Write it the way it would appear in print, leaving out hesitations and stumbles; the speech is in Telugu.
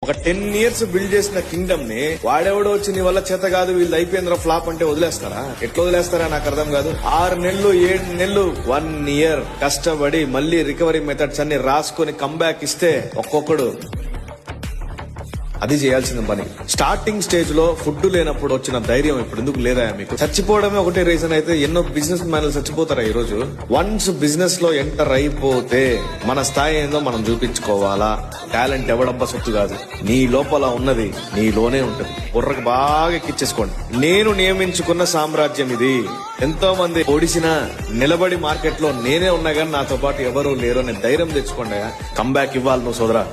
ఒక 10 years బిల్డ్ చేసిన కింగ్డమ్ ని వాడెవడో వచ్చి నీ వల్ల చేత కాదు వీళ్ళు అయిపోయిందిరా ఫ్లాప్ అంటే వదిలేస్తారా? ఎట్లా వదిలేస్తారా నాకు అర్థం కాదు. 6 నెలలు 7 నెలలు 1 year కష్టపడి మళ్ళీ రికవరీ మెథడ్స్ అన్ని రాసుకొని కంబ్యాక్ ఇస్తే ఒక్కొక్కడు అది చేయాల్సిన పని. స్టార్టింగ్ స్టేజ్ లో ఫుడ్ లేనప్పుడు వచ్చిన ధైర్యం ఇప్పుడు ఎందుకు లేదా మీకు? చచ్చిపోవడమే ఒకటే రీజన్ అయితే ఎన్నో బిజినెస్ మ్యాన్లు చచ్చిపోతారా ఈ రోజు? వన్స్ బిజినెస్ లో ఎంటర్ అయిపోతే మన స్థాయి ఏందో మనం చూపించుకోవాలా. టాలెంట్ ఎవడబ్బా సొత్తు కాదు, నీ లోపల ఉన్నది నీలోనే ఉంటది. బుర్రకు బాగా ఎక్కిచ్చేసుకోండి. నేను నియమించుకున్న సామ్రాజ్యం ఇది. ఎంతో మంది ఓడిసినా నిలబడి మార్కెట్ లో నేనే ఉన్నా గానీ నాతో పాటు ఎవరూ లేరు అనే ధైర్యం తెచ్చుకోండి. కంబ్యాక్ ఇవ్వాలి నువ్వు సోదరా.